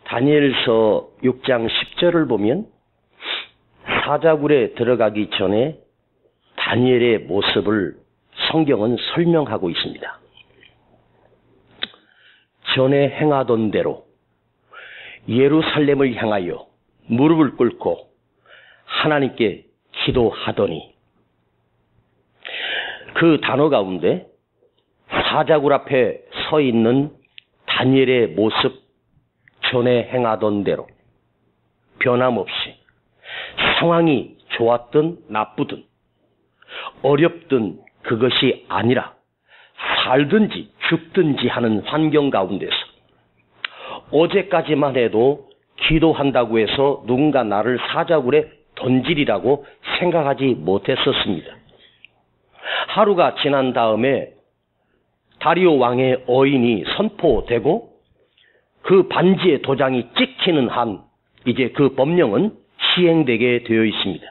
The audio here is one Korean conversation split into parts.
다니엘서 6장 10절을 보면 사자굴에 들어가기 전에 다니엘의 모습을 성경은 설명하고 있습니다. 전에 행하던 대로 예루살렘을 향하여 무릎을 꿇고 하나님께 기도하더니, 그 단어 가운데 사자굴 앞에 서 있는 다니엘의 모습, 전에 행하던 대로 변함없이 상황이 좋았든 나쁘든 어렵든 그것이 아니라 살든지 죽든지 하는 환경 가운데서 어제까지만 해도 기도한다고 해서 누군가 나를 사자굴에 던지리라고 생각하지 못했었습니다. 하루가 지난 다음에 다리오 왕의 어인이 선포되고 그 반지의 도장이 찍히는 한 이제 그 법령은 시행되게 되어 있습니다.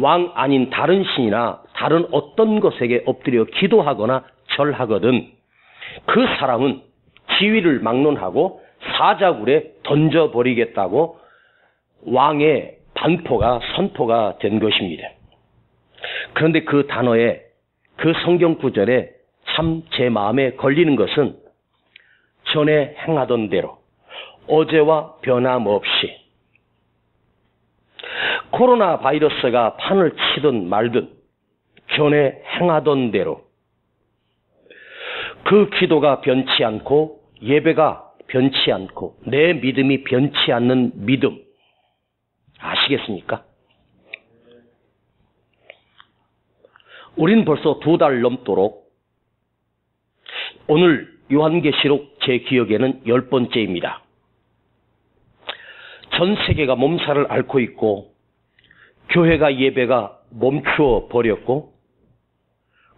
왕 아닌 다른 신이나 다른 어떤 것에게 엎드려 기도하거나 절하거든 그 사람은 지위를 막론하고 사자굴에 던져버리겠다고 왕의 반포가 선포가 된 것입니다. 그런데 그 단어에, 그 성경 구절에 참 제 마음에 걸리는 것은 전에 행하던 대로 어제와 변함없이, 코로나 바이러스가 판을 치든 말든 전에 행하던 대로 그 기도가 변치 않고 예배가 변치 않고 내 믿음이 변치 않는 믿음 아시겠습니까? 우린 벌써 2달 넘도록, 오늘 요한계시록 제 기억에는 10번째입니다. 전 세계가 몸살을 앓고 있고 교회가 예배가 멈추어 버렸고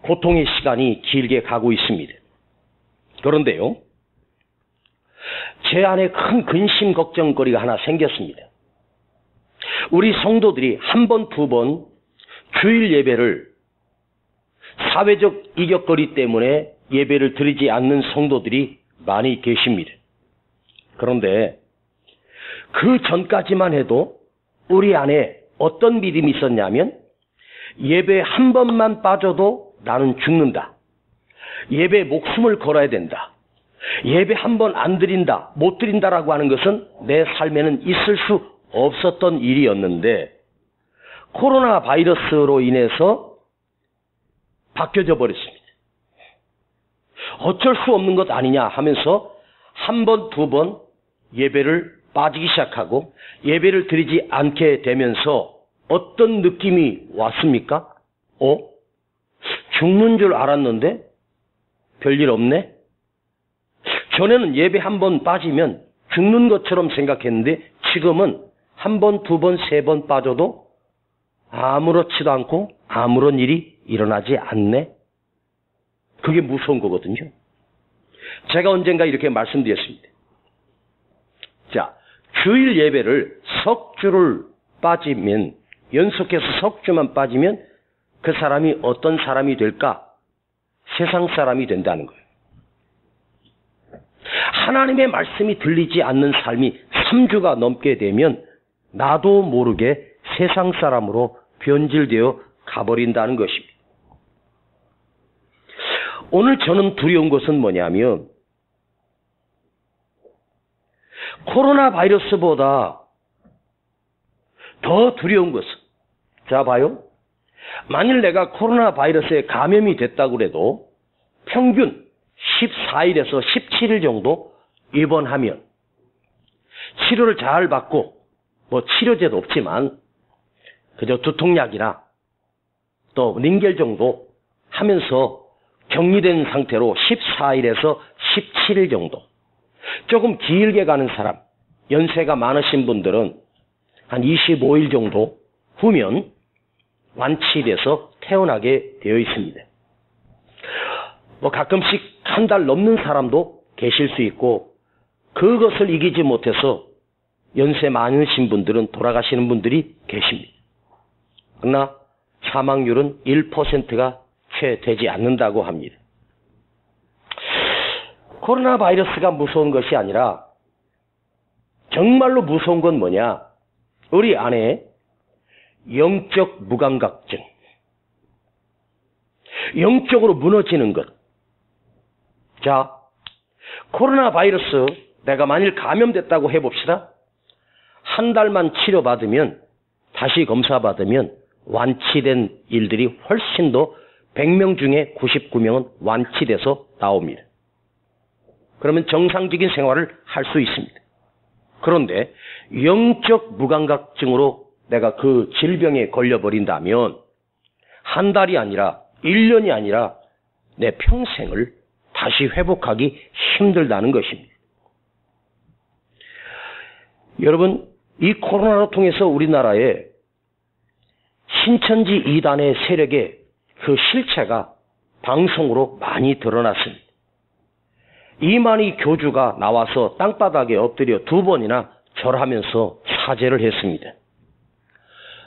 고통의 시간이 길게 가고 있습니다. 그런데요, 제 안에 큰 근심 걱정거리가 하나 생겼습니다. 우리 성도들이 한 번, 두 번 주일 예배를 사회적 이격거리 때문에 예배를 드리지 않는 성도들이 많이 계십니다. 그런데 그 전까지만 해도 우리 안에 어떤 믿음이 있었냐면, 예배 한 번만 빠져도 나는 죽는다. 예배에 목숨을 걸어야 된다. 예배 한 번 안 드린다, 못 드린다라고 하는 것은 내 삶에는 있을 수 없었던 일이었는데, 코로나 바이러스로 인해서 바뀌어져 버렸습니다. 어쩔 수 없는 것 아니냐 하면서 한 번, 두 번 예배를 빠지기 시작하고 예배를 드리지 않게 되면서 어떤 느낌이 왔습니까? 죽는 줄 알았는데 별일 없네? 전에는 예배 한 번 빠지면 죽는 것처럼 생각했는데 지금은 한 번, 두 번, 세 번 빠져도 아무렇지도 않고 아무런 일이 일어나지 않네? 그게 무서운 거거든요. 제가 언젠가 이렇게 말씀드렸습니다. 자, 주일 예배를 석주를 빠지면, 연속해서 석주만 빠지면 그 사람이 어떤 사람이 될까? 세상 사람이 된다는 거예요. 하나님의 말씀이 들리지 않는 삶이 3주가 넘게 되면 나도 모르게 세상 사람으로 변질되어 가버린다는 것입니다. 오늘 저는 두려운 것은 뭐냐면, 코로나 바이러스보다 더 두려운 것은, 자 봐요. 만일 내가 코로나 바이러스에 감염이 됐다고 해도 평균 14일에서 17일 정도 입원하면 치료를 잘 받고, 뭐 치료제도 없지만 그저 두통약이나 또 링겔 정도 하면서 격리된 상태로 14일에서 17일 정도, 조금 길게 가는 사람, 연세가 많으신 분들은 한 25일 정도 후면 완치돼서 퇴원하게 되어 있습니다. 뭐 가끔씩 한 달 넘는 사람도 계실 수 있고, 그것을 이기지 못해서 연세 많으신 분들은 돌아가시는 분들이 계십니다. 그러나 사망률은 1%가 채 되지 않는다고 합니다. 코로나 바이러스가 무서운 것이 아니라 정말로 무서운 건 뭐냐? 우리 안에 영적 무감각증, 영적으로 무너지는 것. 자, 코로나 바이러스 내가 만일 감염됐다고 해봅시다. 한 달만 치료받으면, 다시 검사받으면 완치된 일들이 훨씬 더 100명 중에 99명은 완치돼서 나옵니다. 그러면 정상적인 생활을 할 수 있습니다. 그런데 영적 무감각증으로 내가 그 질병에 걸려버린다면 한 달이 아니라 1년이 아니라 내 평생을 다시 회복하기 힘들다는 것입니다. 여러분, 이 코로나로 통해서 우리나라에 신천지 이단의 세력의 그 실체가 방송으로 많이 드러났습니다. 이만희 교주가 나와서 땅바닥에 엎드려 2번이나 절하면서 사죄를 했습니다.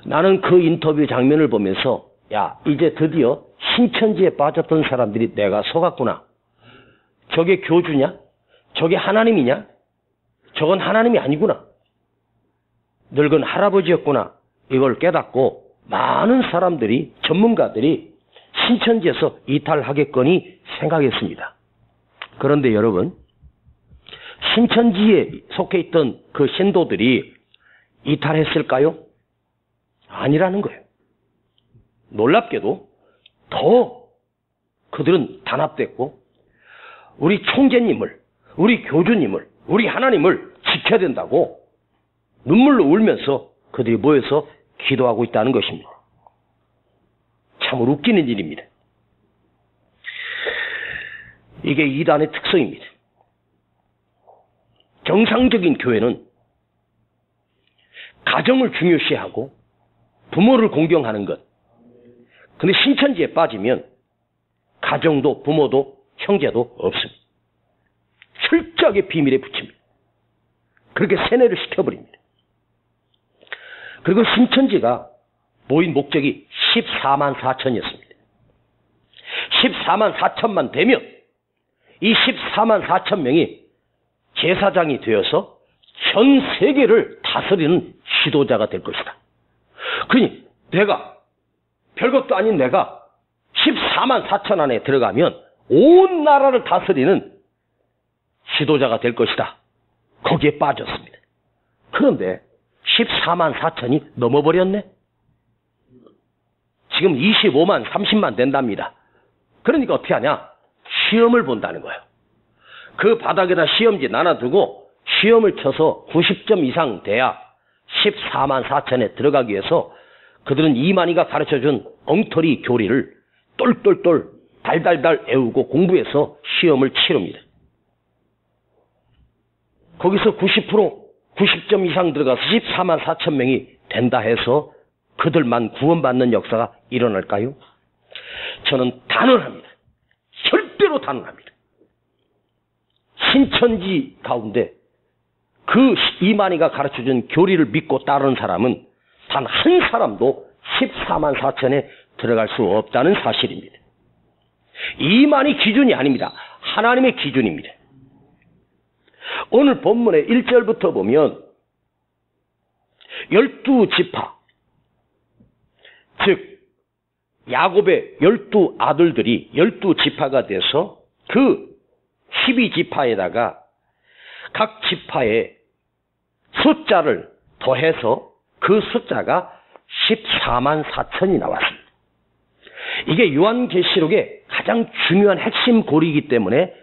나는 그 인터뷰 장면을 보면서 야, 이제 드디어 신천지에 빠졌던 사람들이 내가 속았구나. 저게 교주냐? 저게 하나님이냐? 저건 하나님이 아니구나. 늙은 할아버지였구나. 이걸 깨닫고 많은 사람들이, 전문가들이 신천지에서 이탈하겠거니 생각했습니다. 그런데 여러분, 신천지에 속해 있던 그 신도들이 이탈했을까요? 아니라는 거예요. 놀랍게도 더 그들은 단합됐고 우리 총재님을, 우리 교주님을, 우리 하나님을 지켜야 된다고 눈물로 울면서 그들이 모여서 기도하고 있다는 것입니다. 참으로 웃기는 일입니다. 이게 이단의 특성입니다. 정상적인 교회는 가정을 중요시하고 부모를 공경하는 것. 근데 신천지에 빠지면 가정도 부모도 형제도 없습니다. 철저하게 비밀에 붙입니다. 그렇게 세뇌를 시켜버립니다. 그리고 신천지가 모인 목적이 14만 4천이었습니다. 14만 4천만 되면 이 14만 4천 명이 제사장이 되어서 전 세계를 다스리는 지도자가 될 것이다. 그러니 내가, 별것도 아닌 내가 14만 4천 안에 들어가면 온 나라를 다스리는 지도자가 될 것이다. 거기에 빠졌습니다. 그런데 14만 4천이 넘어버렸네? 지금 25만, 30만 된답니다. 그러니까 어떻게 하냐? 시험을 본다는 거예요. 그 바닥에다 시험지 나눠두고 시험을 쳐서 90점 이상 돼야 14만 4천에 들어가기 위해서 그들은 이만희가 가르쳐준 엉터리 교리를 똘똘똘 달달달 애우고 공부해서 시험을 치릅니다. 거기서 90점 이상 들어가서 14만 4천 명이 된다 해서 그들만 구원받는 역사가 일어날까요? 저는 단언합니다. 절대로 단언합니다. 신천지 가운데 그 이만희가 가르쳐준 교리를 믿고 따르는 사람은 단 한 사람도 14만 4천에 들어갈 수 없다는 사실입니다. 이만희 기준이 아닙니다. 하나님의 기준입니다. 오늘 본문의 1절부터 보면 12지파, 즉 야곱의 12아들들이 12지파가 돼서 그 12지파에다가 각 지파의 숫자를 더해서 그 숫자가 14만 4천이 나왔습니다. 이게 요한계시록의 가장 중요한 핵심 고리이기 때문에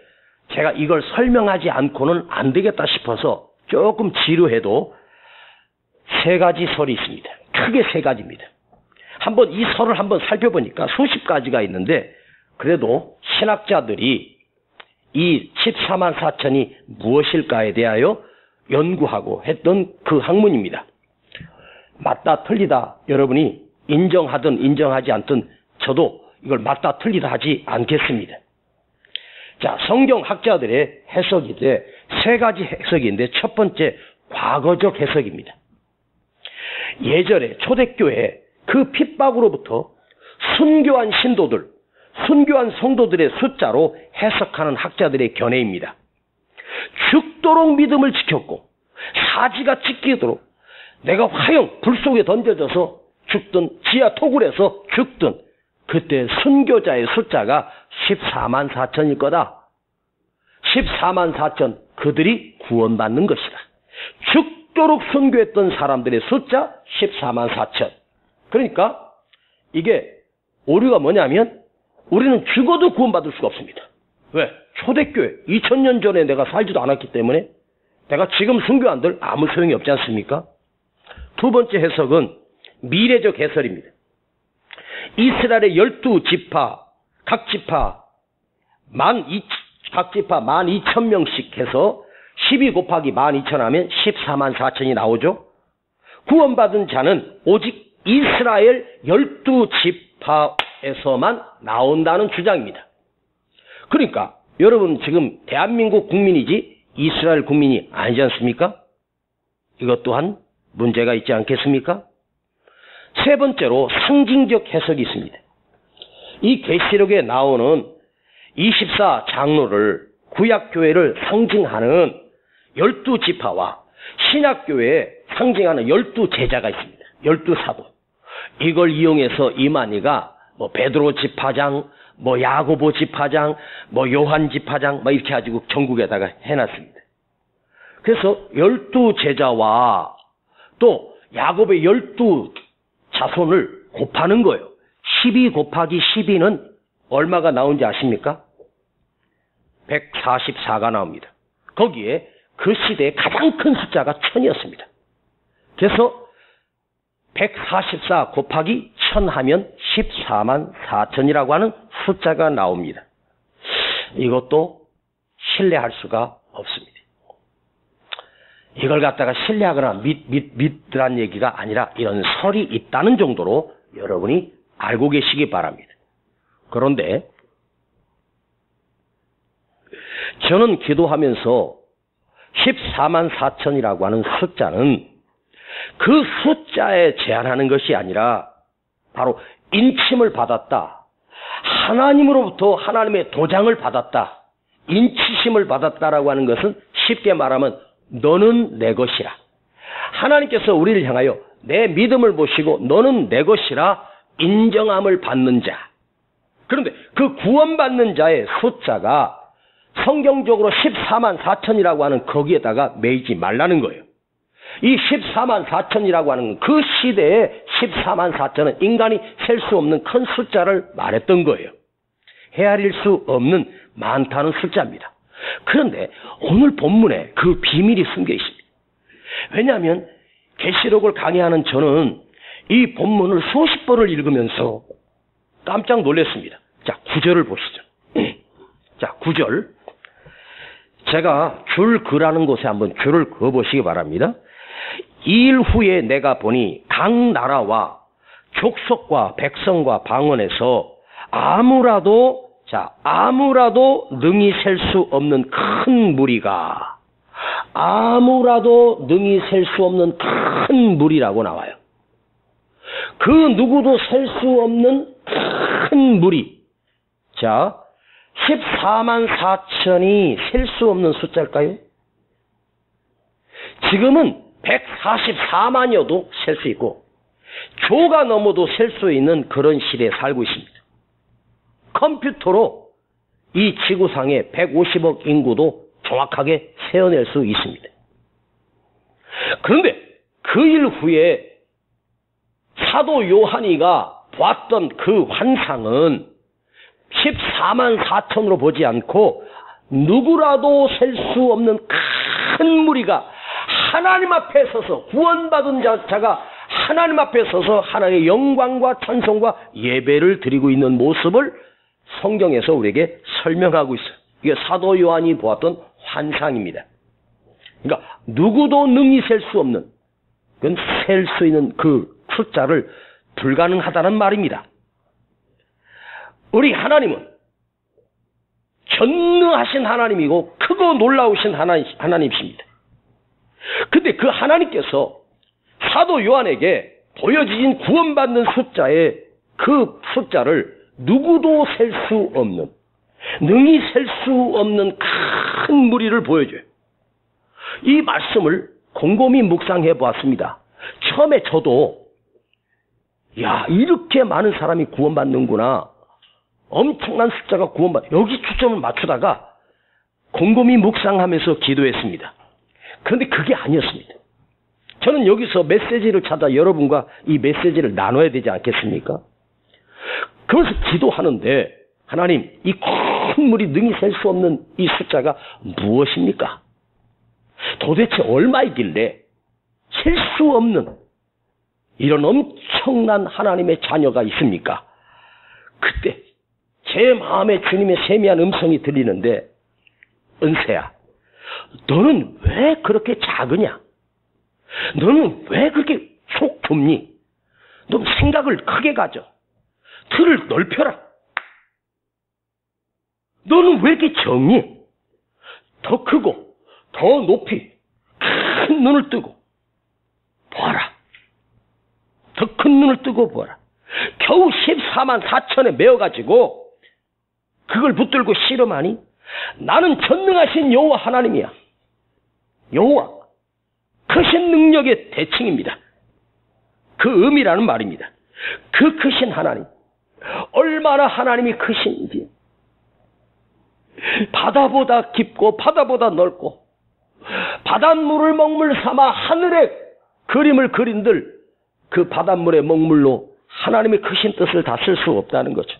제가 이걸 설명하지 않고는 안 되겠다 싶어서 조금 지루해도 3가지 설이 있습니다. 크게 3가지입니다. 한번 이 설을 한번 살펴보니까 수십 가지가 있는데 그래도 신학자들이 이 14만 4천이 무엇일까에 대하여 연구하고 했던 그 학문입니다. 맞다 틀리다 여러분이 인정하든 인정하지 않든 저도 이걸 맞다 틀리다 하지 않겠습니다. 자, 성경학자들의 해석인데 3가지 해석인데 첫 번째 과거적 해석입니다. 예전에 초대교회 그 핍박으로부터 순교한 신도들, 순교한 성도들의 숫자로 해석하는 학자들의 견해입니다. 죽도록 믿음을 지켰고 사지가 찢기도록 내가 화형 불 속에 던져져서 죽든 지하 토굴에서 죽든 그때 순교자의 숫자가 14만 4천일 거다. 14만 4천 그들이 구원받는 것이다. 죽도록 순교했던 사람들의 숫자 14만 4천. 그러니까 이게 오류가 뭐냐면 우리는 죽어도 구원받을 수가 없습니다. 왜? 초대교회 2000년 전에 내가 살지도 않았기 때문에 내가 지금 순교한들 아무 소용이 없지 않습니까? 두 번째 해석은 미래적 해설입니다. 이스라엘의 12지파 각 지파 12,000명씩 해서 12 곱하기 12,000 하면 14만 4천이 나오죠. 구원받은 자는 오직 이스라엘 12지파에서만 나온다는 주장입니다. 그러니까 여러분 지금 대한민국 국민이지 이스라엘 국민이 아니지 않습니까? 이것 또한 문제가 있지 않겠습니까? 세 번째로 상징적 해석이 있습니다. 이 계시록에 나오는 24 장로를 구약교회를 상징하는 12지파와 신약교회에 상징하는 12제자가 있습니다. 12사도. 이걸 이용해서 이만희가 베드로 지파장, 야고보 지파장, 요한 지파장 이렇게 가지고 전국에다가 해놨습니다. 그래서 12제자와 또 야곱의 12자손을 곱하는 거예요. 12 곱하기 12는 얼마가 나온지 아십니까? 144가 나옵니다. 거기에 그 시대의 가장 큰 숫자가 1000이었습니다. 그래서 144 곱하기 1000 하면 14만 4천이라고 하는 숫자가 나옵니다. 이것도 신뢰할 수가 없습니다. 이걸 갖다가 신뢰하거나 믿으란 얘기가 아니라 이런 설이 있다는 정도로 여러분이 알고 계시기 바랍니다. 그런데 저는 기도하면서 14만 4천이라고 하는 숫자는 그 숫자에 제한하는 것이 아니라 바로 인침을 받았다. 하나님으로부터 하나님의 도장을 받았다. 인치심을 받았다라고 하는 것은 쉽게 말하면 너는 내 것이라. 하나님께서 우리를 향하여 내 믿음을 보시고 너는 내 것이라 인정함을 받는 자. 그런데 그 구원받는 자의 숫자가 성경적으로 14만 4천이라고 하는 거기에다가 매이지 말라는 거예요. 이 14만 4천이라고 하는 그 시대에 14만 4천은 인간이 셀 수 없는 큰 숫자를 말했던 거예요. 헤아릴 수 없는 많다는 숫자입니다. 그런데 오늘 본문에 그 비밀이 숨겨 있습니다. 왜냐하면 계시록을 강의하는 저는 이 본문을 수십 번을 읽으면서 깜짝 놀랐습니다. 자, 9절을 보시죠. 자, 9절. 제가 줄 그라는 곳에 한번 줄을 그어보시기 바랍니다. 이 일 후에 내가 보니 각 나라와 족속과 백성과 방언에서 아무라도 능히 셀 수 없는 큰 무리가 큰 무리라고 나와요. 그 누구도 셀 수 없는 큰 무리. 자, 14만 4천이 셀 수 없는 숫자일까요? 지금은 144만여도 셀 수 있고 조가 넘어도 셀 수 있는 그런 시대에 살고 있습니다. 컴퓨터로 이 지구상의 150억 인구도 정확하게 세어낼 수 있습니다. 그런데 그 일 후에 사도 요한이가 보았던 그 환상은 14만 4천으로 보지 않고 누구라도 셀 수 없는 큰 무리가 하나님 앞에 서서 구원받은 자가 하나님 앞에 서서 하나님의 영광과 찬송과 예배를 드리고 있는 모습을 성경에서 우리에게 설명하고 있어요. 이게 사도 요한이 보았던 환상입니다. 그러니까 누구도 능히 셀 수 없는, 그건 셀 수 있는 그 숫자를 불가능하다는 말입니다. 우리 하나님은 전능하신 하나님이고 크고 놀라우신 하나님이십니다. 근데 그 하나님께서 사도 요한에게 보여진 구원받는 숫자의 그 숫자를 누구도 셀 수 없는, 능히 셀 수 없는 큰 무리를 보여줘요. 이 말씀을 곰곰이 묵상해 보았습니다. 처음에 저도 야, 이렇게 많은 사람이 구원받는구나. 엄청난 숫자가 여기 초점을 맞추다가 곰곰이 묵상하면서 기도했습니다. 그런데 그게 아니었습니다. 저는 여기서 메시지를 찾아 여러분과 이 메시지를 나눠야 되지 않겠습니까? 그래서 기도하는데 하나님, 이 큰 물이 능히 셀 수 없는 이 숫자가 무엇입니까? 도대체 얼마이길래 셀 수 없는 이런 엄청난 하나님의 자녀가 있습니까? 그때 제 마음에 주님의 세미한 음성이 들리는데, 은세야, 너는 왜 그렇게 작으냐? 너는 왜 그렇게 속 좁니? 너 생각을 크게 가져. 틀을 넓혀라. 너는 왜 이렇게 적니? 더 크고 더 높이 큰 눈을 뜨고 보아라. 더 큰 눈을 뜨고 보아라. 겨우 14만 4천에 메어가지고 그걸 붙들고 씨름하니? 나는 전능하신 여호와 하나님이야. 여호와, 크신 능력의 대칭입니다. 그 의미라는 말입니다. 그 크신 하나님, 얼마나 하나님이 크신지, 바다보다 깊고 바다보다 넓고 바닷물을 먹물 삼아 하늘의 그림을 그린들 그 바닷물의 먹물로 하나님의 크신 뜻을 다 쓸 수 없다는 거죠.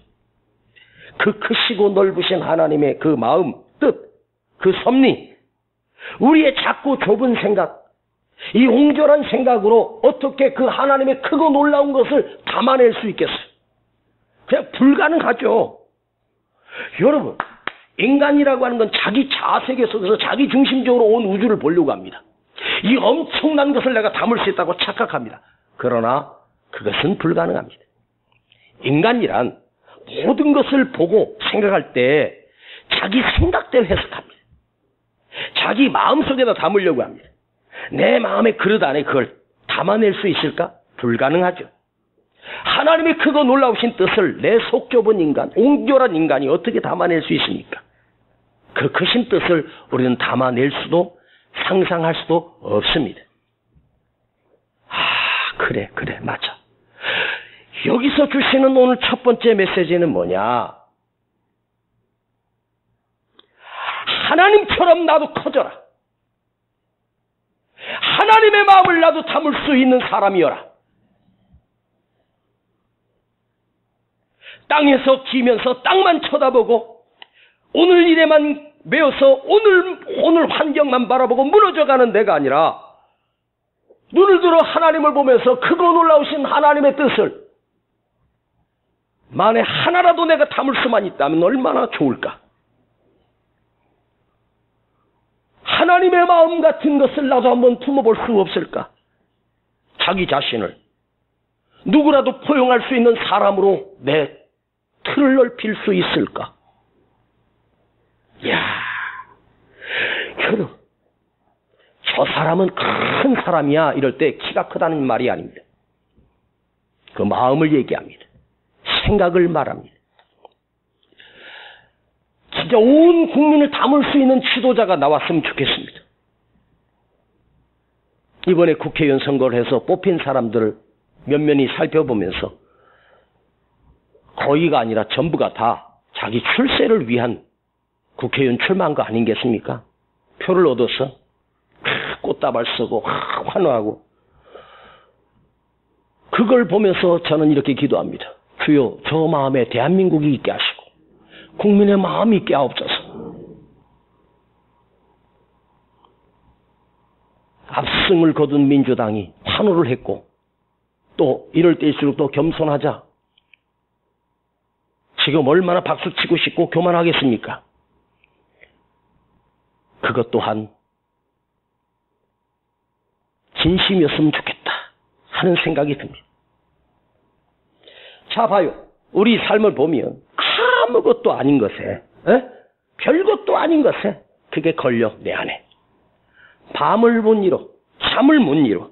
그 크시고 넓으신 하나님의 그 마음, 뜻, 그 섭리, 우리의 작고 좁은 생각, 이 옹졸한 생각으로 어떻게 그 하나님의 크고 놀라운 것을 담아낼 수 있겠어요? 그냥 불가능하죠. 여러분, 인간이라고 하는 건 자기 자아세계 속에서 자기 중심적으로 온 우주를 보려고 합니다. 이 엄청난 것을 내가 담을 수 있다고 착각합니다. 그러나 그것은 불가능합니다. 인간이란 모든 것을 보고 생각할 때 자기 생각대로 해석합니다. 자기 마음속에다 담으려고 합니다. 내 마음의 그릇 안에 그걸 담아낼 수 있을까? 불가능하죠. 하나님의 크고 놀라우신 뜻을 내 속 좁은 인간, 옹졸한 인간이 어떻게 담아낼 수 있습니까? 그 크신 뜻을 우리는 담아낼 수도 상상할 수도 없습니다. 그래, 맞아. 여기서 주시는 오늘 첫 번째 메시지는 뭐냐? 하나님처럼 나도 커져라. 하나님의 마음을 나도 담을 수 있는 사람이여라. 땅에서 기면서 땅만 쳐다보고 오늘 일에만 매여서 오늘 환경만 바라보고 무너져가는 내가 아니라 눈을 들어 하나님을 보면서 크고 놀라우신 하나님의 뜻을 만에 하나라도 내가 담을 수만 있다면 얼마나 좋을까? 하나님의 마음 같은 것을 나도 한번 품어볼 수 없을까? 자기 자신을 누구라도 포용할 수 있는 사람으로 내 틀을 넓힐 수 있을까? 이야, 여러분, 저 사람은 큰 사람이야 이럴 때 키가 크다는 말이 아닙니다. 그 마음을 얘기합니다. 생각을 말합니다. 진짜 온 국민을 담을 수 있는 지도자가 나왔으면 좋겠습니다. 이번에 국회의원 선거를 해서 뽑힌 사람들을 면면히 살펴보면서 거의가 아니라 전부가 다 자기 출세를 위한 국회의원 출마한 거 아니겠습니까? 표를 얻어서 꽃다발 쓰고 환호하고, 그걸 보면서 저는 이렇게 기도합니다. 주여, 저 마음에 대한민국이 있게 하시고 국민의 마음이 있게 하옵소서. 압승을 거둔 민주당이 환호를 했고, 또 이럴 때일수록 더 겸손하자. 지금 얼마나 박수치고 싶고 교만하겠습니까? 그것 또한 진심이었으면 좋겠다 하는 생각이 듭니다. 자, 봐요. 우리 삶을 보면 아무것도 아닌 것에, 별것도 아닌 것에 그게 걸려 내 안에. 밤을 못 이뤄, 잠을 못 이뤄,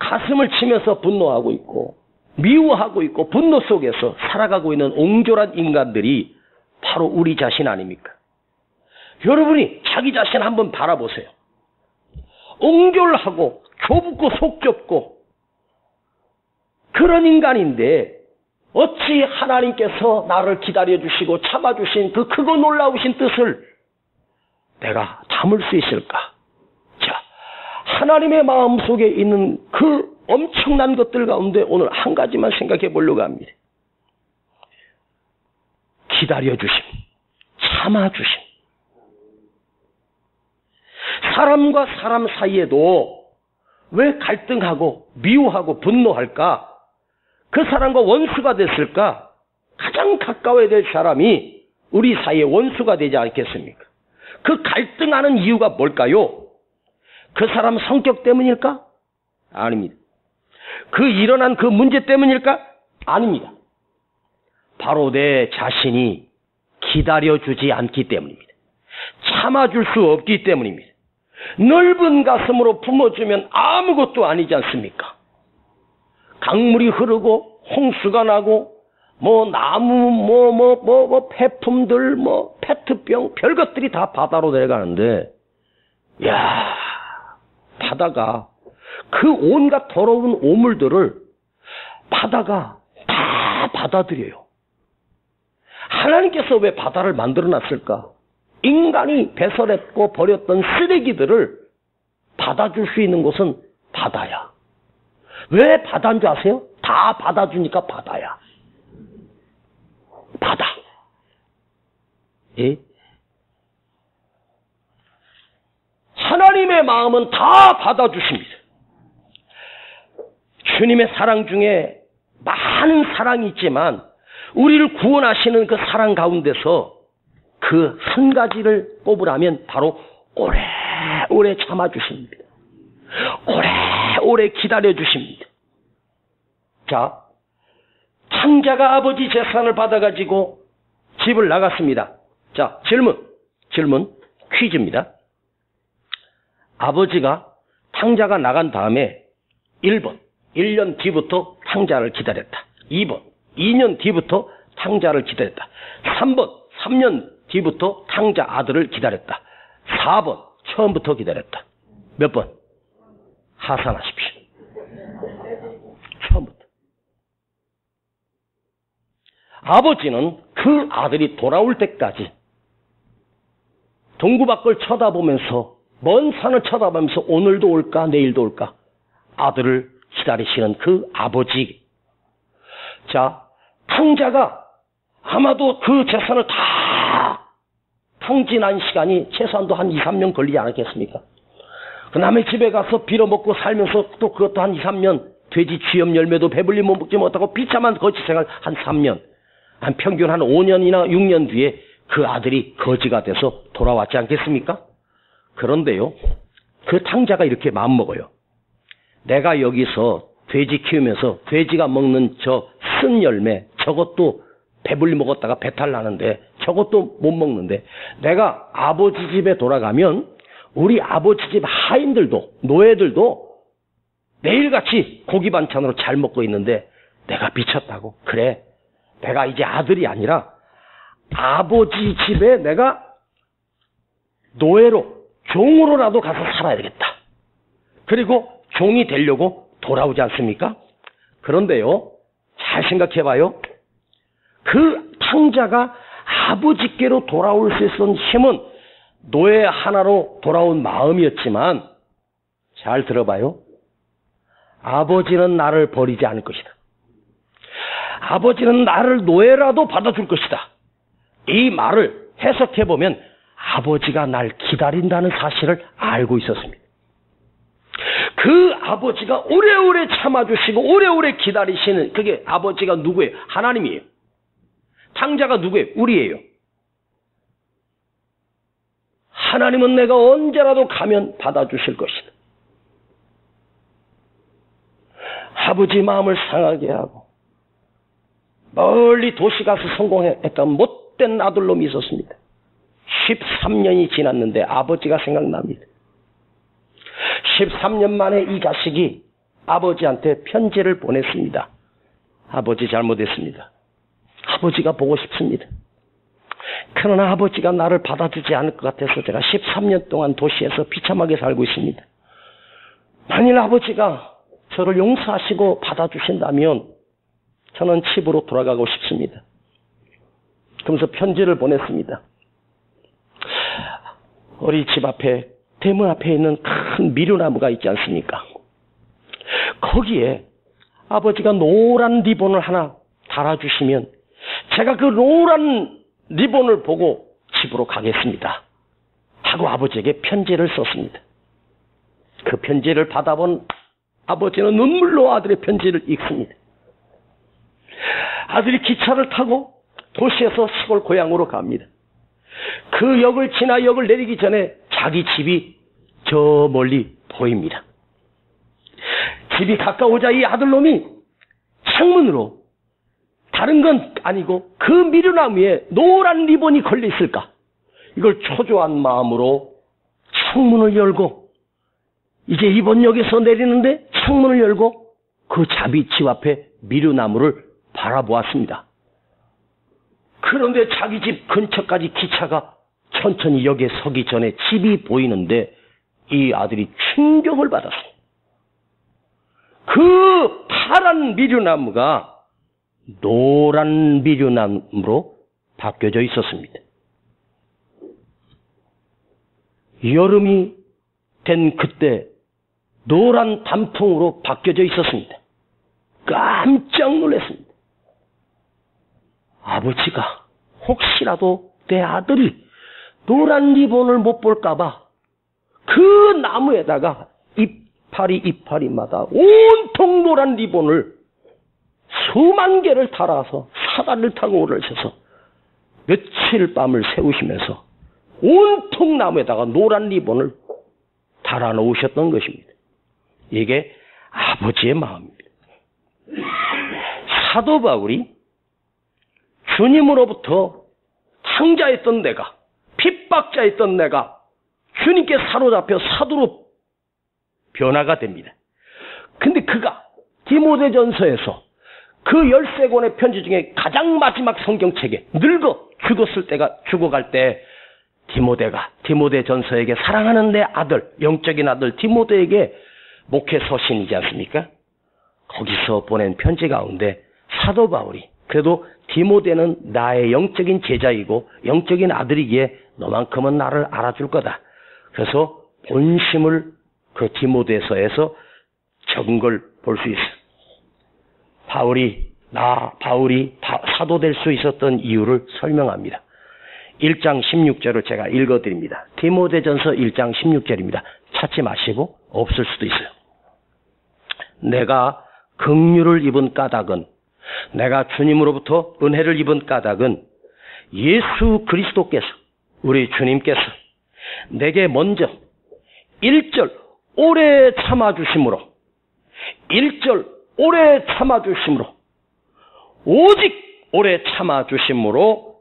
가슴을 치면서 분노하고 있고 미워하고 있고 분노 속에서 살아가고 있는 옹졸한 인간들이 바로 우리 자신 아닙니까? 여러분이 자기 자신 한번 바라보세요. 옹졸하고 좁고 속 좁고 그런 인간인데 어찌 하나님께서 나를 기다려주시고 참아주신 그 크고 놀라우신 뜻을 내가 담을 수 있을까? 자, 하나님의 마음속에 있는 그 엄청난 것들 가운데 오늘 한 가지만 생각해 보려고 합니다. 기다려주심, 참아주심. 사람과 사람 사이에도 왜 갈등하고 미워하고 분노할까? 그 사람과 원수가 됐을까? 가장 가까워야 될 사람이 우리 사이에 원수가 되지 않겠습니까? 그 갈등하는 이유가 뭘까요? 그 사람 성격 때문일까? 아닙니다. 그 일어난 그 문제 때문일까? 아닙니다. 바로 내 자신이 기다려주지 않기 때문입니다. 참아줄 수 없기 때문입니다. 넓은 가슴으로 품어주면 아무것도 아니지 않습니까? 강물이 흐르고 홍수가 나고 나무 폐품들 페트병 별것들이 다 바다로 내려가는데 야, 바다가 그 온갖 더러운 오물들을 바다가 다 받아들여요. 하나님께서 왜 바다를 만들어 놨을까? 인간이 배설했고 버렸던 쓰레기들을 받아줄 수 있는 곳은 바다야. 왜 바다인 줄 아세요? 다 받아주니까 바다야. 바다. 예? 하나님의 마음은 다 받아주십니다. 주님의 사랑 중에 많은 사랑이 있지만 우리를 구원하시는 그 사랑 가운데서 그 한 가지를 꼽으라면 바로 오래오래 참아주십니다. 오래오래 기다려주십니다. 자, 탕자가 아버지 재산을 받아가지고 집을 나갔습니다. 자, 질문, 퀴즈입니다. 아버지가 탕자가 나간 다음에 1번, 1년 뒤부터 탕자를 기다렸다. 2번, 2년 뒤부터 탕자를 기다렸다. 3번, 3년 뒤부터 탕자 아들을 기다렸다. 4번, 처음부터 기다렸다. 몇 번? 하산하십시오. 처음부터. 아버지는 그 아들이 돌아올 때까지 동구밖을 쳐다보면서 먼 산을 쳐다보면서 오늘도 올까 내일도 올까 아들을 기다리시는 그 아버지. 자, 탕자가 아마도 그 재산을 다 탕진한 시간이 최소한도 한 2, 3년 걸리지 않았겠습니까? 그 남의 집에 가서 빌어먹고 살면서 또 그것도 한 2, 3년 돼지 쥐염 열매도 배불리 못 먹지 못하고 비참한 거지생활 한 3년 한 평균 한 5년이나 6년 뒤에 그 아들이 거지가 돼서 돌아왔지 않겠습니까? 그런데요, 그 탕자가 이렇게 마음먹어요. 내가 여기서 돼지 키우면서 돼지가 먹는 저 쓴 열매 저것도 배불리 먹었다가 배탈 나는데 저것도 못 먹는데 내가 아버지 집에 돌아가면 우리 아버지 집 하인들도 노예들도 매일같이 고기 반찬으로 잘 먹고 있는데 내가 미쳤다고. 그래, 내가 이제 아들이 아니라 아버지 집에 내가 노예로 종으로라도 가서 살아야 되겠다. 그리고 종이 되려고 돌아오지 않습니까? 그런데요, 잘 생각해봐요. 그 탕자가 아버지께로 돌아올 수 있었던 힘은 노예 하나로 돌아온 마음이었지만 잘 들어봐요. 아버지는 나를 버리지 않을 것이다. 아버지는 나를 노예라도 받아줄 것이다. 이 말을 해석해보면 아버지가 날 기다린다는 사실을 알고 있었습니다. 그 아버지가 오래오래 참아주시고 오래오래 기다리시는 그게 아버지가 누구예요? 하나님이에요. 탕자가 누구예요? 우리예요. 하나님은 내가 언제라도 가면 받아주실 것이다. 아버지 마음을 상하게 하고 멀리 도시 가서 성공했던 못된 아들놈이 있었습니다. 13년이 지났는데 아버지가 생각납니다. 13년 만에 이 자식이 아버지한테 편지를 보냈습니다. 아버지 잘못했습니다. 아버지가 보고 싶습니다. 그러나 아버지가 나를 받아주지 않을 것 같아서 제가 13년 동안 도시에서 비참하게 살고 있습니다. 만일 아버지가 저를 용서하시고 받아주신다면 저는 집으로 돌아가고 싶습니다. 그러면서 편지를 보냈습니다. 우리 집 앞에, 대문 앞에 있는 큰 미루나무가 있지 않습니까? 거기에 아버지가 노란 리본을 하나 달아주시면 제가 그 노란 리본을 보고 집으로 가겠습니다. 하고 아버지에게 편지를 썼습니다. 그 편지를 받아본 아버지는 눈물로 아들의 편지를 읽습니다. 아들이 기차를 타고 도시에서 시골 고향으로 갑니다. 그 역을 지나 역을 내리기 전에 자기 집이 저 멀리 보입니다. 집이 가까우자 이 아들놈이 창문으로, 다른 건 아니고 그 미루나무에 노란 리본이 걸려 있을까, 이걸 초조한 마음으로 창문을 열고, 이제 이번 역에서 내리는데 창문을 열고 그 자비 집 앞에 미루나무를 바라보았습니다. 그런데 자기 집 근처까지 기차가 천천히 역에 서기 전에 집이 보이는데 이 아들이 충격을 받았어요. 그 파란 미루나무가 노란 미루나무로 바뀌어져 있었습니다. 여름이 된 그때 노란 단풍으로 바뀌어져 있었습니다. 깜짝 놀랐습니다. 아버지가 혹시라도 내 아들이 노란 리본을 못 볼까봐 그 나무에다가 이파리마다 온통 노란 리본을 수만 개를 달아서 사다리를 타고 오르셔서 며칠 밤을 새우시면서 온통 나무에다가 노란 리본을 달아놓으셨던 것입니다. 이게 아버지의 마음입니다. 사도 바울이 주님으로부터 창자였던 내가, 핍박자였던 내가 주님께 사로잡혀 사도로 변화가 됩니다. 근데 그가 디모데전서에서 그 13권의 편지 중에 가장 마지막 성경책에 늙어 죽어갈 때 디모데전서에게 사랑하는 내 아들, 영적인 아들 디모데에게 목회 서신이지 않습니까? 거기서 보낸 편지 가운데 사도 바울이, 그래도 디모데는 나의 영적인 제자이고 영적인 아들이기에 너만큼은 나를 알아줄 거다. 그래서 본심을 그 디모데서에서 적은 걸 볼 수 있어요. 바울이 사도 될 수 있었던 이유를 설명합니다. 1장 16절을 제가 읽어드립니다. 디모데전서 1장 16절입니다. 찾지 마시고 없을 수도 있어요. 내가 긍휼을 입은 까닭은, 내가 주님으로부터 은혜를 입은 까닭은 예수 그리스도께서, 우리 주님께서 내게 먼저 1절 오래 참아주심으로, 1절 오래 참아주심으로, 오직 오래 참아주심으로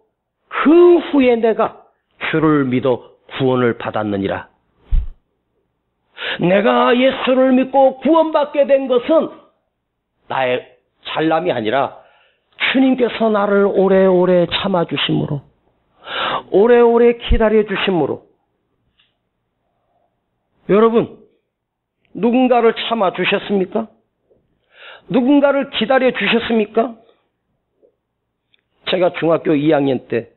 그 후에 내가 주를 믿어 구원을 받았느니라. 내가 예수를 믿고 구원받게 된 것은 나의 잘남이 아니라 주님께서 나를 오래오래 참아주심으로, 오래오래 기다려주심으로. 여러분, 누군가를 참아주셨습니까? 누군가를 기다려주셨습니까? 제가 중학교 2학년 때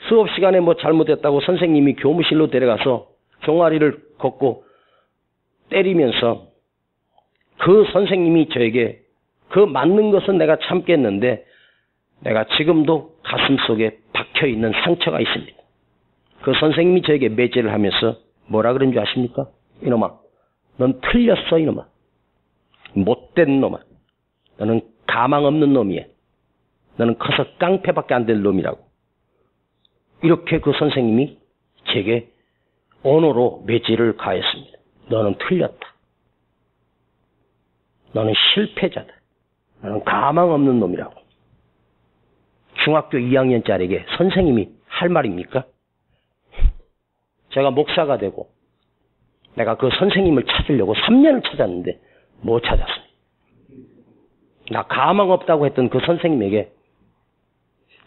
수업 시간에 잘못했다고 선생님이 교무실로 데려가서 종아리를 걷고 때리면서 그 선생님이 저에게, 그 맞는 것은 내가 참겠는데 내가 지금도 가슴속에 박혀있는 상처가 있습니다. 그 선생님이 저에게 매질을 하면서 뭐라 그런 줄 아십니까? 이놈아, 넌 틀렸어. 이놈아, 못된 놈아, 너는 가망 없는 놈이야. 너는 커서 깡패밖에 안 될 놈이라고. 이렇게 그 선생님이 제게 언어로 매질을 가했습니다. 너는 틀렸다. 너는 실패자다. 너는 가망 없는 놈이라고. 중학교 2학년짜리에게 선생님이 할 말입니까? 제가 목사가 되고 내가 그 선생님을 찾으려고 3년을 찾았는데 못 찾았습니다. 나 가망 없다고 했던 그 선생님에게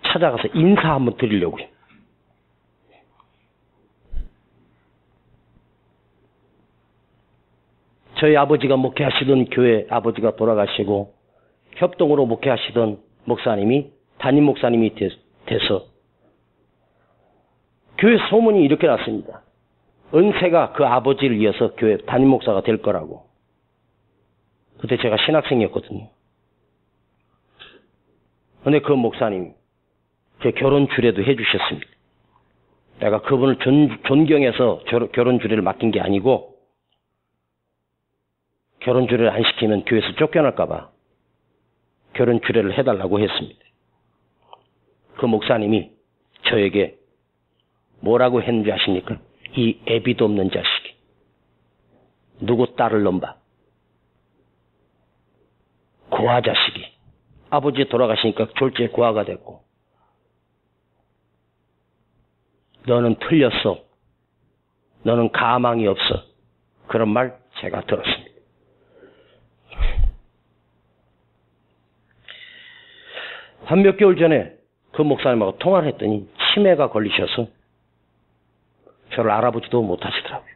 찾아가서 인사 한번 드리려고요. 저희 아버지가 목회하시던 교회 아버지가 돌아가시고 협동으로 목회하시던 목사님이 담임 목사님이 돼서 교회 소문이 이렇게 났습니다. 은세가 그 아버지를 이어서 교회 담임 목사가 될 거라고. 그때 제가 신학생이었거든요. 근데 그 목사님 제 결혼 주례도 해주셨습니다. 내가 그분을 존경해서 결혼 주례를 맡긴 게 아니고 결혼 주례를 안 시키면 교회에서 쫓겨날까 봐 결혼 주례를 해달라고 했습니다. 그 목사님이 저에게 뭐라고 했는지 아십니까? 이 애비도 없는 자식이 누구 딸을 넘봐. 고아 자식이 아버지 돌아가시니까 졸지에 고아가 됐고 너는 틀렸어. 너는 가망이 없어. 그런 말 제가 들었습니다. 한 몇 개월 전에 그 목사님하고 통화를 했더니 치매가 걸리셔서 저를 알아보지도 못하시더라고요.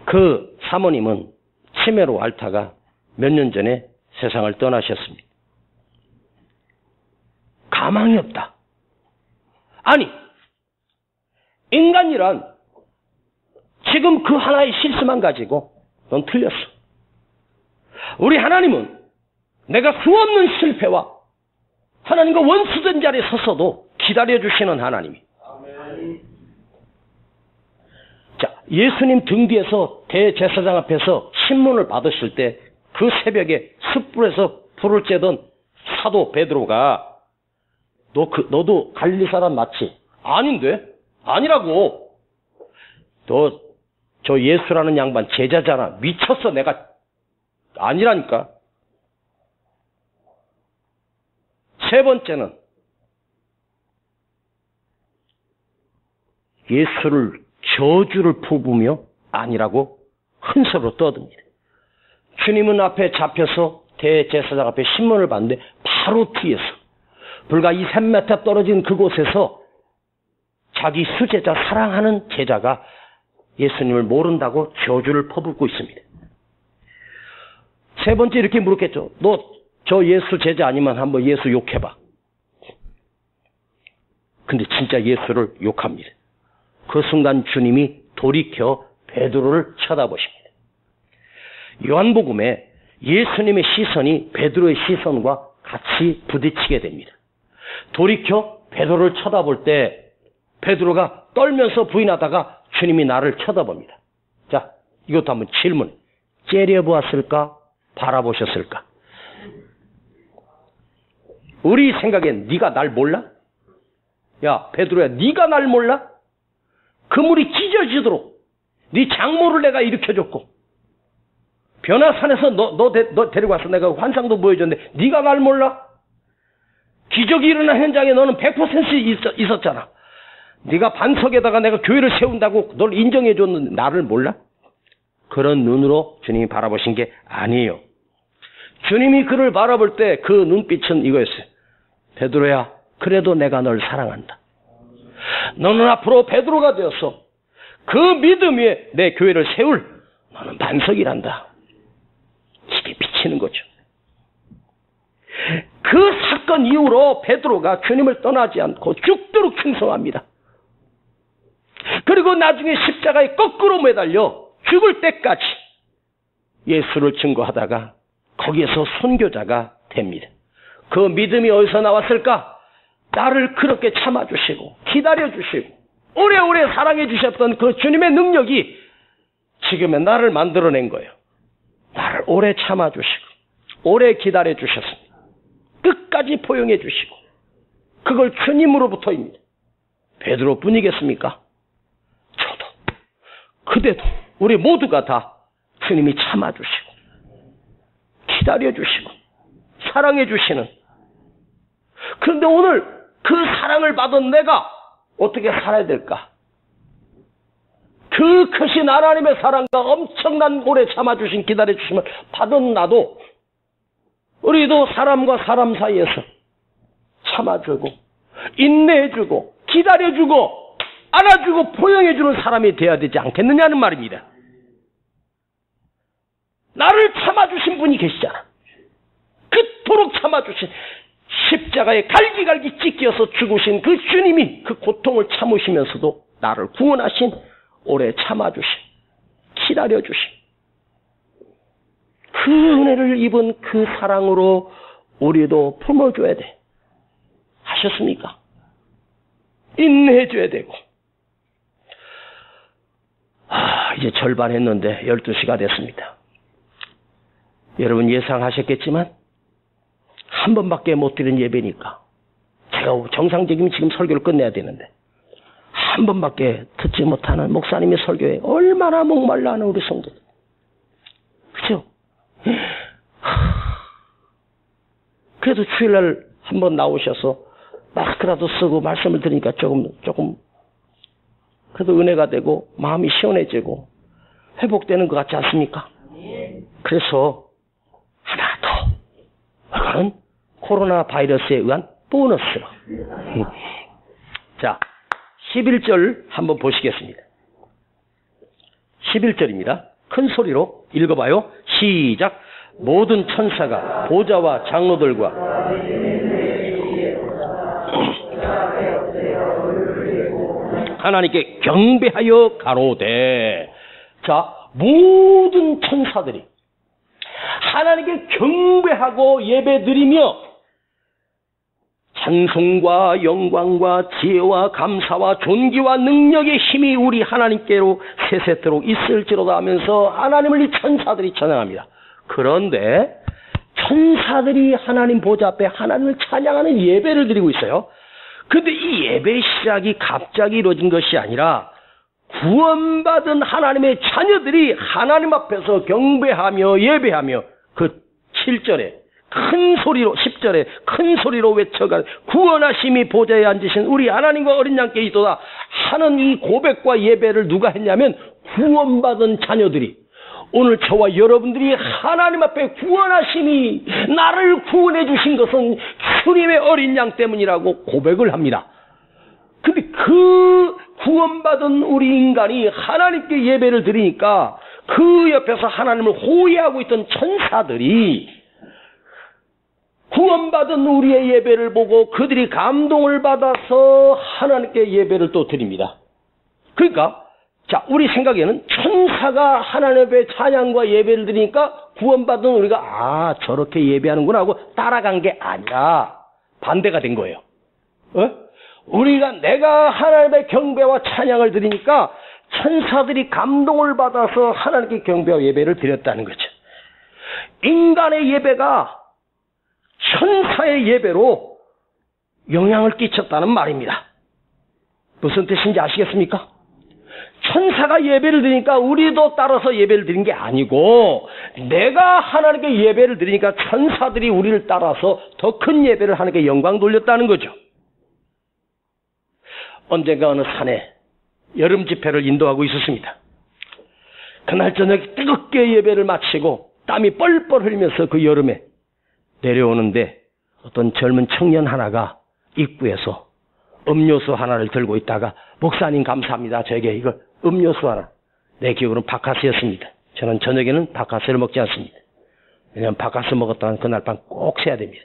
그 사모님은 치매로 앓다가 몇 년 전에 세상을 떠나셨습니다. 가망이 없다. 아니, 인간이란 지금 그 하나의 실수만 가지고 넌 틀렸어. 우리 하나님은 내가 수없는 실패와 하나님과 원수된 자리에 섰어도 기다려주시는 하나님이. 자, 예수님 등 뒤에서 대제사장 앞에서 신문을 받으실 때 그 새벽에 숯불에서 불을 쬐던 사도 베드로가 너도 갈릴리 사람 맞지? 아닌데? 아니라고. 너 저 예수라는 양반 제자잖아. 미쳤어. 내가 아니라니까. 세 번째는 예수를 저주를 품으며 아니라고 흔서로 떠듭니다. 주님은 앞에 잡혀서 대제사장 앞에 신문을 봤는데 바로 뒤에서 불과 2-3m 떨어진 그곳에서 자기 수제자 사랑하는 제자가 예수님을 모른다고 저주를 퍼붓고 있습니다. 세 번째 이렇게 물었겠죠. 너 저 예수 제자 아니면 한번 예수 욕해봐. 근데 진짜 예수를 욕합니다. 그 순간 주님이 돌이켜 베드로를 쳐다보십니다. 요한복음에 예수님의 시선이 베드로의 시선과 같이 부딪히게 됩니다. 돌이켜 베드로를 쳐다볼 때 베드로가 떨면서 부인하다가 주님이 나를 쳐다봅니다. 자, 이것도 한번 질문. 째려보았을까? 바라보셨을까? 우리 생각엔 네가 날 몰라? 야, 베드로야, 네가 날 몰라? 그물이 찢어지도록 네 장모를 내가 일으켜줬고 변화산에서 너 데리고 와서 내가 환상도 보여줬는데 네가 날 몰라? 기적이 일어난 현장에 너는 100% 있었잖아. 네가 반석에다가 내가 교회를 세운다고 널 인정해줬는데 나를 몰라? 그런 눈으로 주님이 바라보신 게 아니에요. 주님이 그를 바라볼 때 그 눈빛은 이거였어요. 베드로야, 그래도 내가 널 사랑한다. 너는 앞으로 베드로가 되어서 그 믿음 위에 내 교회를 세울 너는 반석이란다. 이게 비치는 거죠. 그 사건 이후로 베드로가 주님을 떠나지 않고 죽도록 충성합니다. 그리고 나중에 십자가에 거꾸로 매달려 죽을 때까지 예수를 증거하다가 거기에서 선교자가 됩니다. 그 믿음이 어디서 나왔을까? 나를 그렇게 참아주시고 기다려주시고 오래오래 사랑해주셨던 그 주님의 능력이 지금의 나를 만들어낸 거예요. 나를 오래 참아주시고 오래 기다려주셨습니다. 끝까지 포용해주시고 그걸 주님으로부터입니다. 베드로뿐이겠습니까? 저도 그대도 우리 모두가 다 주님이 참아주시고 기다려주시고 사랑해주시는. 그런데 오늘 그 사랑을 받은 내가 어떻게 살아야 될까? 그 크신 하나님의 사랑과 엄청난 오래 참아주신 기다려주심을 받은 나도 우리도 사람과 사람 사이에서 참아주고 인내해주고 기다려주고 안아주고 포용해주는 사람이 되어야 되지 않겠느냐는 말입니다. 나를 참아주신 분이 계시잖아. 그토록 참아주신 십자가에 갈기갈기 찢겨서 죽으신 그 주님이 그 고통을 참으시면서도 나를 구원하신, 오래 참아주신, 기다려주신 그 은혜를 입은 그 사랑으로 우리도 품어줘야 돼. 하셨습니까? 인내해줘야 되고. 이제 절반 했는데 12시가 됐습니다. 여러분 예상하셨겠지만 한 번밖에 못 드린 예배니까 제가 정상적이면 지금 설교를 끝내야 되는데 한 번밖에 듣지 못하는 목사님의 설교에 얼마나 목말라 하는 우리 성도들. 그죠? 그래도 주일날 한 번 나오셔서 마스크라도 쓰고 말씀을 드리니까 조금 그래도 은혜가 되고 마음이 시원해지고 회복되는 것 같지 않습니까? 그래서 하나 더, 이거는 코로나 바이러스에 의한 보너스로. 자, 11절 한번 보시겠습니다. 11절입니다. 큰 소리로 읽어봐요. 시작. 모든 천사가 보좌와 장로들과 하나님께 경배하여 가로되. 자, 모든 천사들이 하나님께 경배하고 예배드리며 찬송과 영광과 지혜와 감사와 존귀와 능력의 힘이 우리 하나님께로 세세토록 있을지로다 하면서 하나님을 이 천사들이 찬양합니다. 그런데 천사들이 하나님 보좌 앞에 하나님을 찬양하는 예배를 드리고 있어요. 근데 이 예배 시작이 갑자기 이루어진 것이 아니라 구원받은 하나님의 자녀들이 하나님 앞에서 경배하며 예배하며 그 7절에 큰 소리로, 10절에 큰 소리로 외쳐가 구원하심이 보좌에 앉으신 우리 하나님과 어린 양께 있도다 하는 이 고백과 예배를 누가 했냐면 구원받은 자녀들이, 오늘 저와 여러분들이 하나님 앞에 구원하심이 나를 구원해 주신 것은 주님의 어린 양 때문이라고 고백을 합니다. 근데 그 구원받은 우리 인간이 하나님께 예배를 드리니까 그 옆에서 하나님을 호위하고 있던 천사들이 구원받은 우리의 예배를 보고 그들이 감동을 받아서 하나님께 예배를 또 드립니다. 그러니까 자, 우리 생각에는 천사가 하나님 앞에 찬양과 예배를 드리니까 구원받은 우리가 저렇게 예배하는구나 하고 따라간 게 아니라 반대가 된 거예요. 내가 하나님의 경배와 찬양을 드리니까 천사들이 감동을 받아서 하나님께 경배와 예배를 드렸다는 거죠. 인간의 예배가 천사의 예배로 영향을 끼쳤다는 말입니다. 무슨 뜻인지 아시겠습니까? 천사가 예배를 드리니까 우리도 따라서 예배를 드린 게 아니고 내가 하나님께 예배를 드리니까 천사들이 우리를 따라서 더 큰 예배를 하나님께 영광 돌렸다는 거죠. 언젠가 어느 산에 여름 집회를 인도하고 있었습니다. 그날 저녁 뜨겁게 예배를 마치고 땀이 뻘뻘 흘리면서 그 여름에 내려오는데 어떤 젊은 청년 하나가 입구에서 음료수 하나를 들고 있다가 목사님 감사합니다. 저에게 이걸 음료수 하나. 내 기억으로는 바카스였습니다. 저는 저녁에는 바카스를 먹지 않습니다. 왜냐하면 바카스 먹었다면 그날 밤 꼭 새야 됩니다.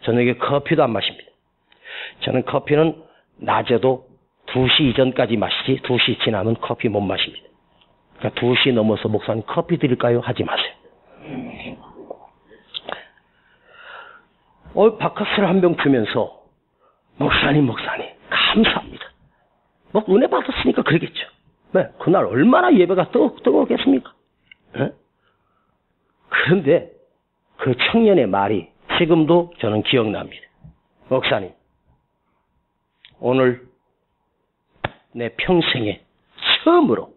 저녁에 커피도 안 마십니다. 저는 커피는 낮에도 2시 이전까지 마시지 2시 지나면 커피 못 마십니다. 그러니까 2시 넘어서 목사님 커피 드릴까요? 하지 마세요. 바카스를 한 병 주면서 목사님 감사합니다. 은혜 받았으니까 그러겠죠. 네, 그날 얼마나 예배가 뜨거웠겠습니까? 네? 그런데 그 청년의 말이 지금도 저는 기억납니다. 목사님, 오늘 내 평생에 처음으로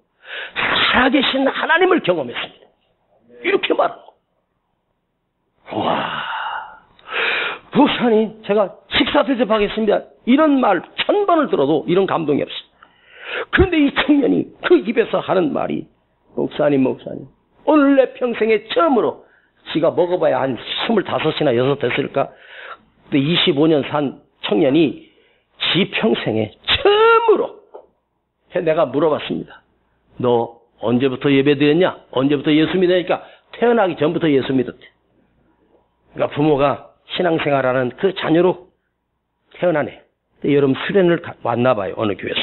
살아계신 하나님을 경험했습니다. 이렇게 말하고. 와, 목사님, 제가 식사 대접하겠습니다. 이런 말 1000번을 들어도 이런 감동이 없어요. 그런데 이 청년이 그 입에서 하는 말이 목사님, 오늘 내 평생에 처음으로 지가 먹어봐야 한 25이나 6 됐을까? 근데 25년 산 청년이 지 평생에 처음으로 내가 물어봤습니다. 너 언제부터 예배 드렸냐? 언제부터 예수 믿으니까 태어나기 전부터 예수 믿었대. 그러니까 부모가 신앙생활하는 그 자녀로 태어나네. 여러분 수련을 왔나 봐요. 어느 교회에서.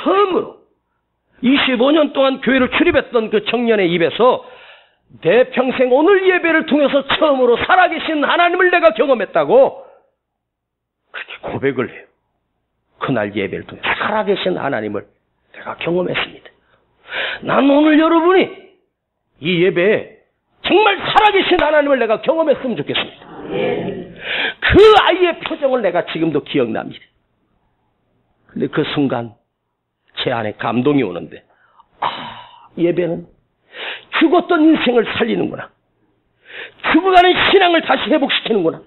처음으로 25년 동안 교회를 출입했던 그 청년의 입에서 내 평생 오늘 예배를 통해서 처음으로 살아계신 하나님을 내가 경험했다고 그렇게 고백을 해요. 그날 예배를 통해 살아계신 하나님을 내가 경험했습니다. 난 오늘 여러분이 이 예배에 정말 살아계신 하나님을 내가 경험했으면 좋겠습니다. 그 아이의 표정을 내가 지금도 기억납니다. 근데 그 순간 제 안에 감동이 오는데 예배는 죽었던 인생을 살리는구나. 죽어가는 신앙을 다시 회복시키는구나.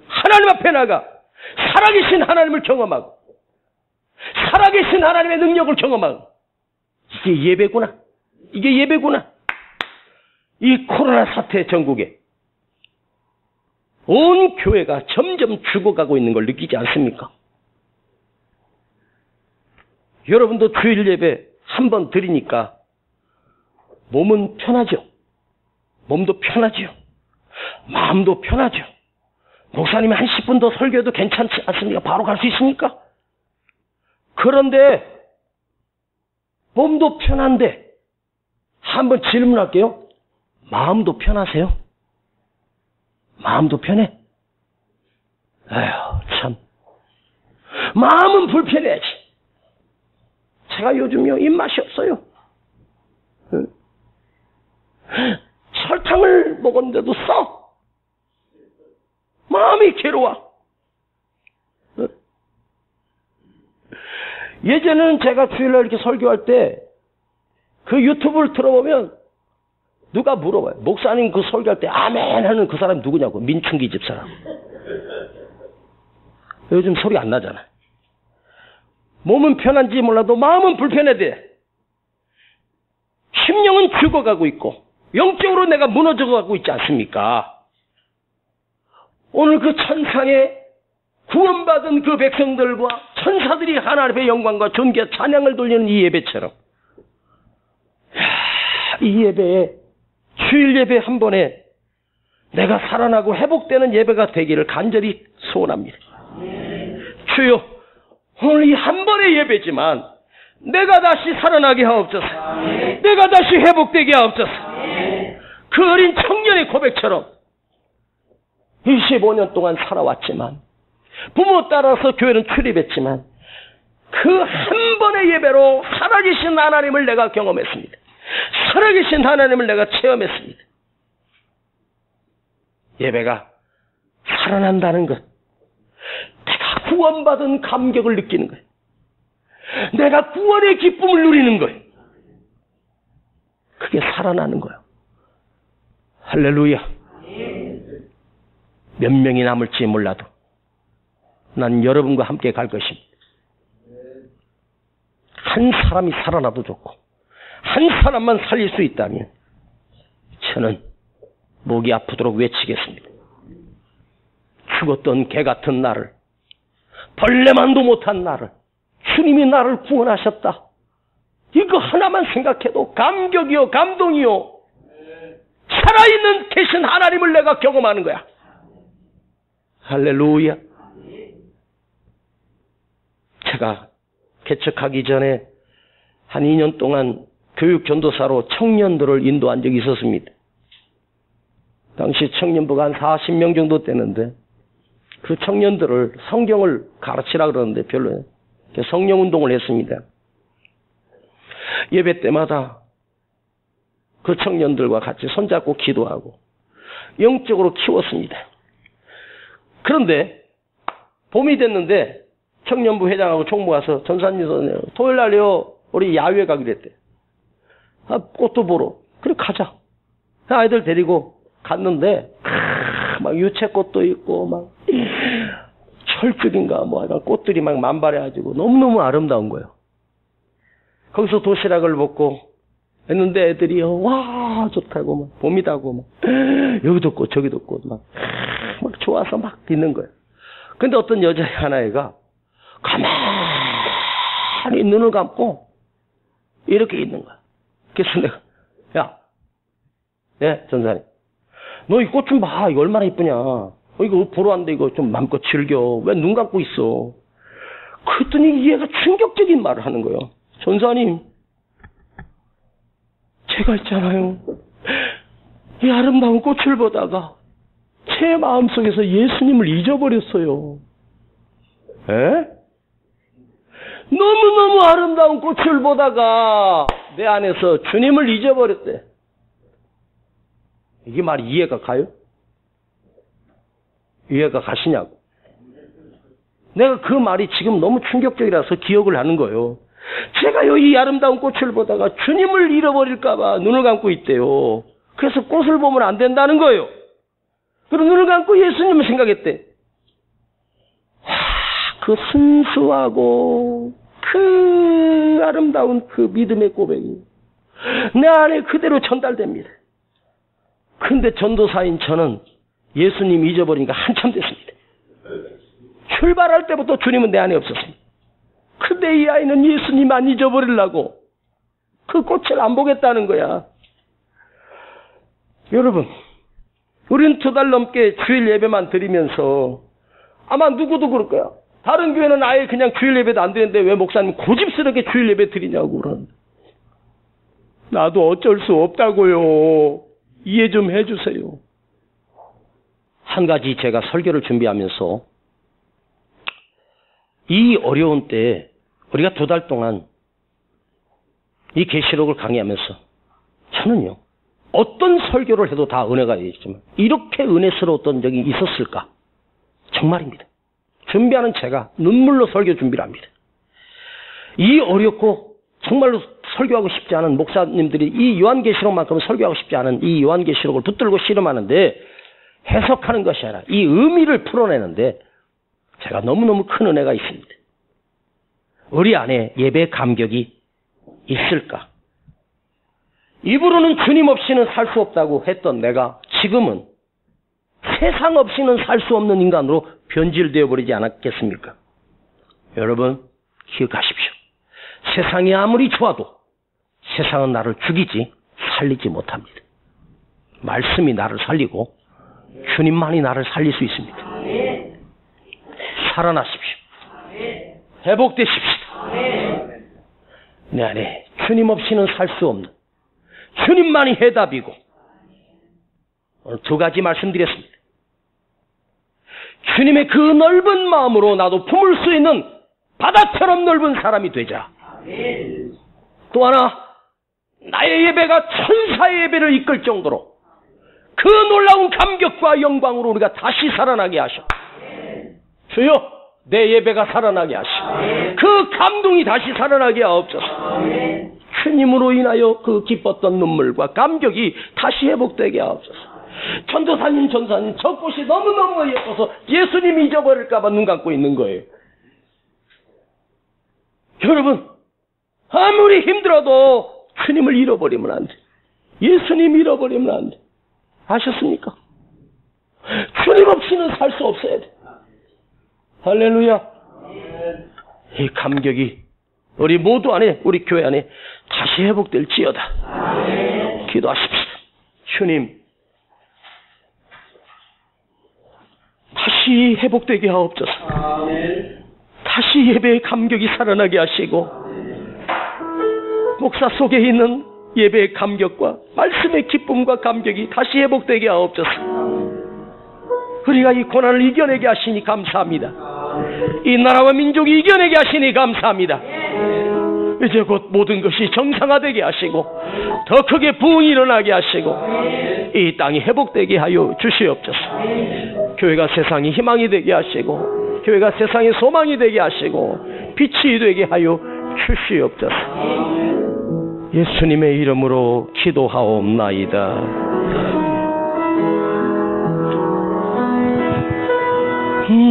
하나님 앞에 나가 살아계신 하나님을 경험하고 살아계신 하나님의 능력을 경험하고 이게 예배구나. 이게 예배구나. 이 코로나 사태 전국에 온 교회가 점점 죽어가고 있는 걸 느끼지 않습니까? 여러분도 주일 예배 한 번 드리니까 몸은 편하죠. 몸도 편하죠. 마음도 편하죠. 목사님이 한 10분 더 설교해도 괜찮지 않습니까? 바로 갈 수 있습니까? 그런데 몸도 편한데 한번 질문할게요. 마음도 편하세요? 마음도 편해? 에휴 참 마음은 불편해야지. 제가 요즘요 입맛이 없어요. 설탕을 먹었는데도 써. 마음이 괴로워. 예전에는 제가 주일날 이렇게 설교할 때 그 유튜브를 들어보면 누가 물어봐요. 목사님 그 설교할 때 아멘 하는 그 사람이 누구냐고. 민충기 집사라고. 요즘 소리 안 나잖아. 몸은 편한지 몰라도 마음은 불편해돼. 심령은 죽어가고 있고 영적으로 내가 무너져가고 있지 않습니까? 오늘 그 천상에 구원받은 그 백성들과 천사들이 하나님의 영광과 존귀와 찬양을 돌리는 이 예배처럼 이 예배에 주일 예배 한 번에 내가 살아나고 회복되는 예배가 되기를 간절히 소원합니다. 주여 오늘 이 한 번의 예배지만 내가 다시 살아나게 하옵소서. 내가 다시 회복되게 하옵소서. 그 어린 청년의 고백처럼 25년 동안 살아왔지만 부모 따라서 교회는 출입했지만 그 한 번의 예배로 살아계신 하나님을 내가 경험했습니다. 살아계신 하나님을 내가 체험했습니다. 예배가 살아난다는 것, 내가 구원받은 감격을 느끼는 거예요. 내가 구원의 기쁨을 누리는 거예요. 그게 살아나는 거예요. 할렐루야. 몇 명이 남을지 몰라도 난 여러분과 함께 갈 것입니다. 한 사람이 살아나도 좋고 한 사람만 살릴 수 있다면 저는 목이 아프도록 외치겠습니다. 죽었던 개 같은 나를, 벌레만도 못한 나를 주님이 나를 구원하셨다. 이거 하나만 생각해도 감격이요 감동이요. 살아있는 계신 하나님을 내가 경험하는 거야. 할렐루야. 제가 개척하기 전에 한 2년 동안 교육전도사로 청년들을 인도한 적이 있었습니다. 당시 청년부가 한 40명 정도 되는데 그 청년들을 성경을 가르치라 그러는데 별로 성령운동을 했습니다. 예배 때마다 그 청년들과 같이 손잡고 기도하고 영적으로 키웠습니다. 그런데 봄이 됐는데 청년부 회장하고 총무 가서 전사님 토요일 날요 우리 야외 가기로 했대. 꽃도 보러. 그래 가자. 아이들 데리고 갔는데 막 유채꽃도 있고 막 철쭉인가 뭐 꽃들이 막 만발해가지고 너무너무 아름다운 거예요. 거기서 도시락을 먹고 했는데 애들이 와 좋다고 막 봄이다고 막 여기도 꽃 저기도 꽃 막 좋아서 막 있는 거예요. 근데 어떤 여자 하나애가 가만히 눈을 감고 이렇게 있는 거야. 그래서 내가 야 예, 전사님. 너 이 꽃 좀 봐. 이거 얼마나 이쁘냐. 이거 보러 왔는데 이거 좀 마음껏 즐겨. 왜 눈 감고 있어? 그랬더니 얘가 충격적인 말을 하는 거예요. 전사님, 제가 있잖아요. 이 아름다운 꽃을 보다가 제 마음속에서 예수님을 잊어버렸어요. 에? 너무너무 아름다운 꽃을 보다가 내 안에서 주님을 잊어버렸대. 이게 말이 이해가 가요? 이해가 가시냐고. 내가 그 말이 지금 너무 충격적이라서 기억을 하는 거예요. 제가요, 이 아름다운 꽃을 보다가 주님을 잃어버릴까봐 눈을 감고 있대요. 그래서 꽃을 보면 안 된다는 거예요. 그리고 눈을 감고 예수님을 생각했대. 그 순수하고 그 아름다운 그 믿음의 고백이 내 안에 그대로 전달됩니다. 근데 전도사인 저는 예수님 잊어버리니까 한참 됐습니다. 출발할 때부터 주님은 내 안에 없었습니다. 근데 이 아이는 예수님 안 잊어버리려고 그 꽃을 안 보겠다는 거야. 여러분, 우리는 2달 넘게 주일 예배만 드리면서 아마 누구도 그럴 거야. 다른 교회는 아예 그냥 주일 예배도 안 드리는데 왜 목사님 고집스럽게 주일 예배 드리냐고 그러는데. 나도 어쩔 수 없다고요. 이해 좀 해주세요. 한 가지 제가 설교를 준비하면서 이 어려운 때에 우리가 2달 동안 이 계시록을 강의하면서 저는요, 어떤 설교를 해도 다 은혜가 있지만 이렇게 은혜스러웠던 적이 있었을까? 정말입니다. 준비하는 제가 눈물로 설교 준비를 합니다. 이 어렵고 정말로 설교하고 싶지 않은 목사님들이 이 요한계시록만큼 설교하고 싶지 않은 이 요한계시록을 붙들고 씨름하는데 해석하는 것이 아니라 이 의미를 풀어내는데 제가 너무너무 큰 은혜가 있습니다. 우리 안에 예배 감격이 있을까? 입으로는 주님 없이는 살 수 없다고 했던 내가 지금은 세상 없이는 살 수 없는 인간으로 변질되어 버리지 않았겠습니까? 여러분, 기억하십시오. 세상이 아무리 좋아도 세상은 나를 죽이지 살리지 못합니다. 말씀이 나를 살리고 주님만이 나를 살릴 수 있습니다. 살아나십시오. 회복되십시오. 내 안에 주님 없이는 살 수 없는 주님만이 해답이고, 오늘 2가지 말씀드렸습니다. 주님의 그 넓은 마음으로 나도 품을 수 있는 바다처럼 넓은 사람이 되자. 또 하나, 나의 예배가 천사의 예배를 이끌 정도로 그 놀라운 감격과 영광으로 우리가 다시 살아나게 하셔. 주여, 내 예배가 살아나게 하시고 그 감동이 다시 살아나게 하옵소서. 주님으로 인하여 그 기뻤던 눈물과 감격이 다시 회복되게 하옵소서. 전도사님, 전사님, 저 꽃이 너무너무 예뻐서 예수님 잊어버릴까 봐 눈 감고 있는 거예요. 여러분, 아무리 힘들어도 주님을 잃어버리면 안 돼. 예수님 잃어버리면 안 돼. 아셨습니까? 주님 없이는 살 수 없어야 돼. 할렐루야. 이 감격이 우리 모두 안에, 우리 교회 안에 다시 회복될지어다. 기도하십시오. 주님, 다시 회복되게 하옵소서. 다시 예배의 감격이 살아나게 하시고, 목사 속에 있는 예배의 감격과 말씀의 기쁨과 감격이 다시 회복되게 하옵소서. 우리가 이 고난을 이겨내게 하시니 감사합니다. 이 나라와 민족이 이겨내게 하시니 감사합니다. 이제 곧 모든 것이 정상화되게 하시고 더 크게 부흥이 일어나게 하시고 이 땅이 회복되게 하여 주시옵소서. 교회가 세상의 희망이 되게 하시고 교회가 세상의 소망이 되게 하시고 빛이 되게 하여 주시옵소서. 예수님의 이름으로 기도하옵나이다.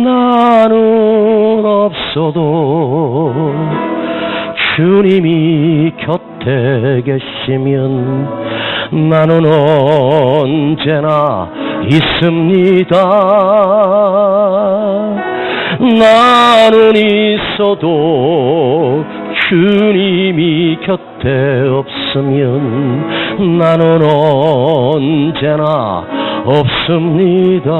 나는 없어도 주님이 곁에 계시면 나는 언제나 있습니다. 나는 있어도 주님이 곁에 없으면 나는 언제나 없습니다.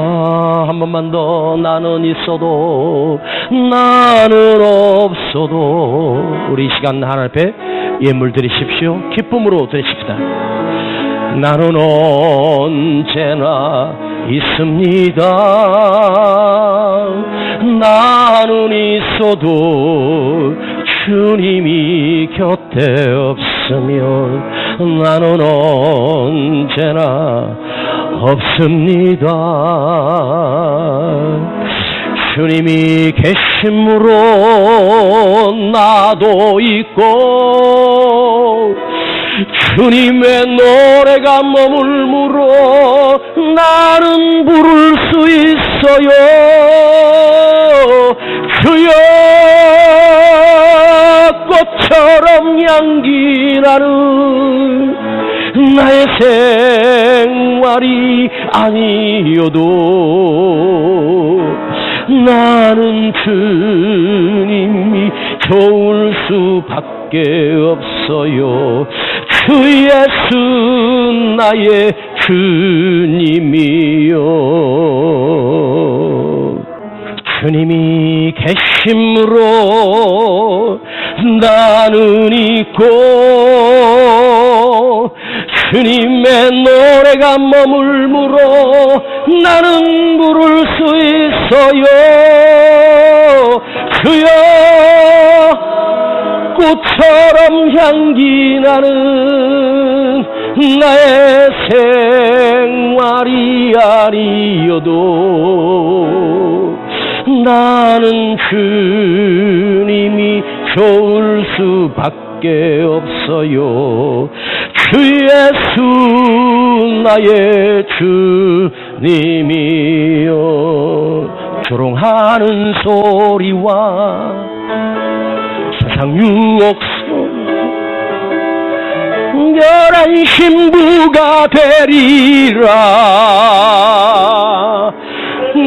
한 번만 더. 나는 있어도 나는 없어도. 우리 이 시간 하나님 앞에 예물 드리십시오. 기쁨으로 드리십시다. 나는 언제나 있습니다. 나는 있어도 주님이 곁에 없으면 나는 언제나 없습니다. 주님이 계심으로 나도 있고 주님의 노래가 머물므로 나는 부를 수 있어요. 주여 꽃처럼 향기 나는 나의 생활이 아니어도 나는 주님이 좋을 수밖에 없어요. 주 예수 나의 주님이요. 주님이 계심으로 나는 있고 주님의 노래가 머물므로 나는 부를 수 있어요. 주여 꽃처럼 향기 나는 나의 생활이 아니어도 나는 주님이 좋을 수밖에 없어요. 주 예수 나의 주님이요. 조롱하는 소리와 세상 유혹 소리 결한 신부가 되리라.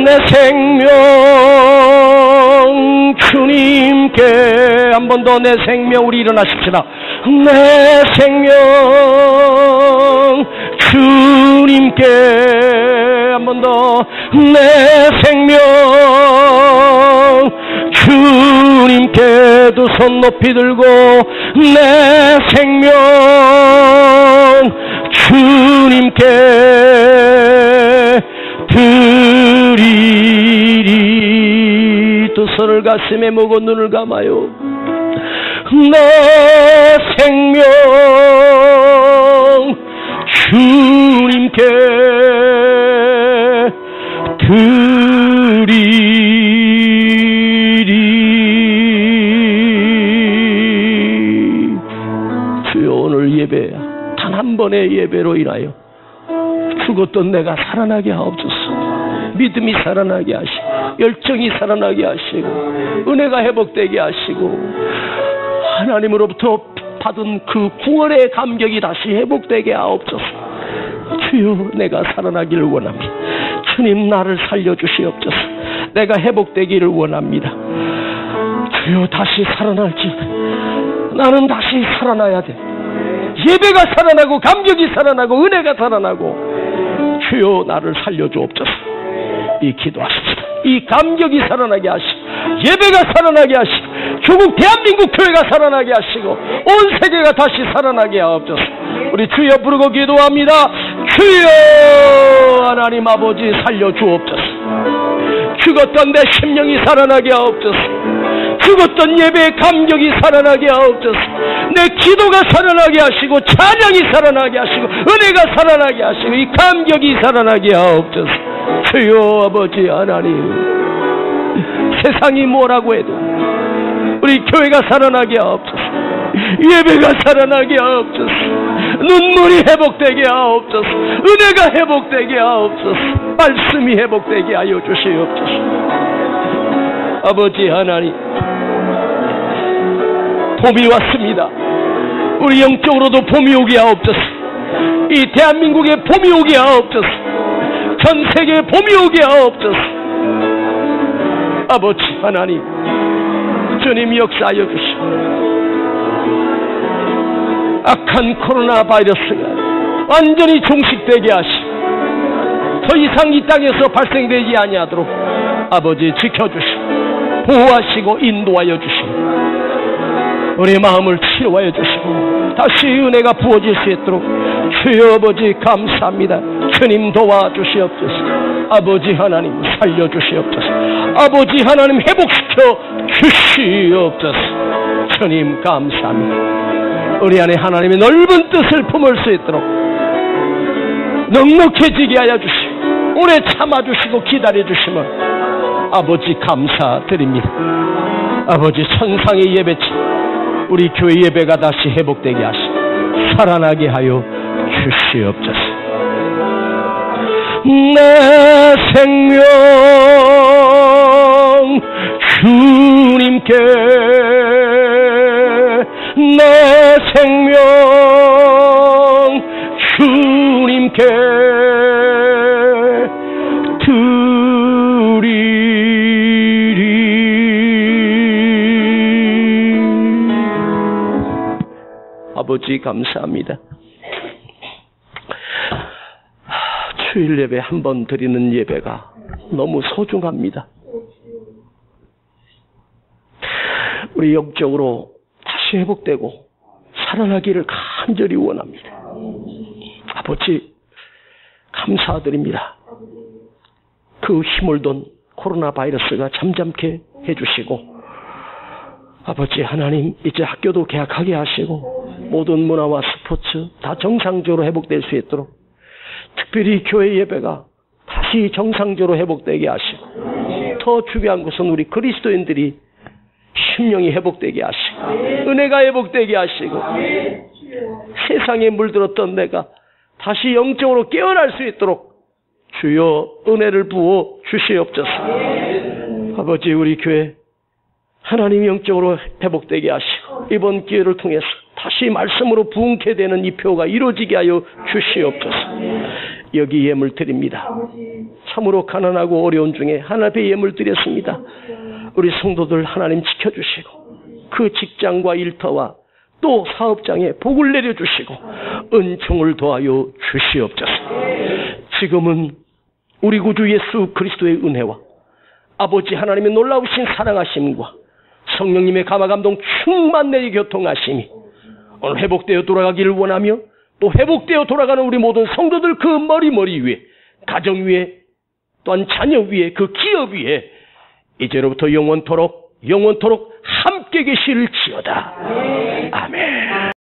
내 생명 주님께. 한 번 더. 내 생명. 우리 일어나십시다. 내 생명 주님께. 한 번 더. 내 생명 주님께 두 손 높이 들고 내 생명 주님께 드리리. 두 손을 가슴에 모고 눈을 감아요. 내 생명 주님께 드리리. 주여, 오늘 예배 단 한 번의 예배로 인하여 죽었던 내가 살아나게 하옵소서. 믿음이 살아나게 하시고 열정이 살아나게 하시고 은혜가 회복되게 하시고 하나님으로부터 받은 그 구원의 감격이 다시 회복되게 하옵소서. 주여, 내가 살아나기를 원합니다. 주님, 나를 살려주시옵소서. 내가 회복되기를 원합니다. 주여, 다시 살아날지. 나는 다시 살아나야 돼. 예배가 살아나고 감격이 살아나고 은혜가 살아나고 주여, 나를 살려주옵소서. 이 기도하십시다. 이 감격이 살아나게 하시고 예배가 살아나게 하시고 조국 대한민국 교회가 살아나게 하시고 온 세계가 다시 살아나게 하옵소서. 우리 주여 부르고 기도합니다. 주여, 하나님 아버지 살려주옵소서. 죽었던 내 심령이 살아나게 하옵소서. 죽었던 예배의 감격이 살아나게 하옵소서. 내 기도가 살아나게 하시고 찬양이 살아나게 하시고 은혜가 살아나게 하시고 이 감격이 살아나게 하옵소서. 주여 아버지 하나님, 세상이 뭐라고 해도 우리 교회가 살아나게 하옵소서. 예배가 살아나게 하옵소서. 눈물이 회복되게 하옵소서. 은혜가 회복되게 하옵소서. 말씀이 회복되게 하여 주시옵소서. 아버지 하나님, 봄이 왔습니다. 우리 영적으로도 봄이 오게 하옵소서. 이 대한민국에 봄이 오게 하옵소서. 전 세계에 봄이 오게 하옵소서. 아버지 하나님, 주님 역사하여 주시고 악한 코로나 바이러스가 완전히 종식되게 하시고 더 이상 이 땅에서 발생되지 아니하도록 아버지 지켜주시고 보호하시고 인도하여 주시고 우리 마음을 치료하여 주시고 다시 은혜가 부어질 수 있도록 주여 아버지 감사합니다. 주님 도와주시옵소서. 아버지 하나님 살려주시옵소서. 아버지 하나님 회복시켜 주시옵소서. 주님 감사합니다. 우리 안에 하나님의 넓은 뜻을 품을 수 있도록 넉넉해지게 하여 주시고 오래 참아주시고 기다려주시면 아버지 감사드립니다. 아버지 천상의 예배치 우리 교회 예배가 다시 회복되게 하시고 살아나게 하여 주시옵소서. 내 생명 주님께 내 생명 주님께 드리리. 아버지 감사합니다. 주일 예배 한 번 드리는 예배가 너무 소중합니다. 우리 영적으로 다시 회복되고 살아나기를 간절히 원합니다. 아버지 감사드립니다. 그 힘을 돈 코로나 바이러스가 잠잠케 해주시고 아버지 하나님 이제 학교도 개학하게 하시고 모든 문화와 스포츠 다 정상적으로 회복될 수 있도록 특별히 교회 예배가 다시 정상적으로 회복되게 하시고 더 중요한 것은 우리 그리스도인들이 심령이 회복되게 하시고 은혜가 회복되게 하시고 세상에 물들었던 내가 다시 영적으로 깨어날 수 있도록 주여 은혜를 부어 주시옵소서. 아버지 우리 교회 하나님 영적으로 회복되게 하시고 이번 기회를 통해서 다시 말씀으로 부흥케 되는 이 표가 이루어지게 하여 주시옵소서. 여기 예물 드립니다. 참으로 가난하고 어려운 중에 하나님 앞에 예물 드렸습니다. 우리 성도들 하나님 지켜주시고 그 직장과 일터와 또 사업장에 복을 내려주시고 은총을 더하여 주시옵소서. 지금은 우리 구주 예수 그리스도의 은혜와 아버지 하나님의 놀라우신 사랑하심과 성령님의 감화감동 충만 내리 교통하심이 오늘 회복되어 돌아가기를 원하며 또 회복되어 돌아가는 우리 모든 성도들 그 머리 위에 가정 위에 또한 자녀 위에 그 기업 위에 이제로부터 영원토록 함께 계실지어다. 아멘.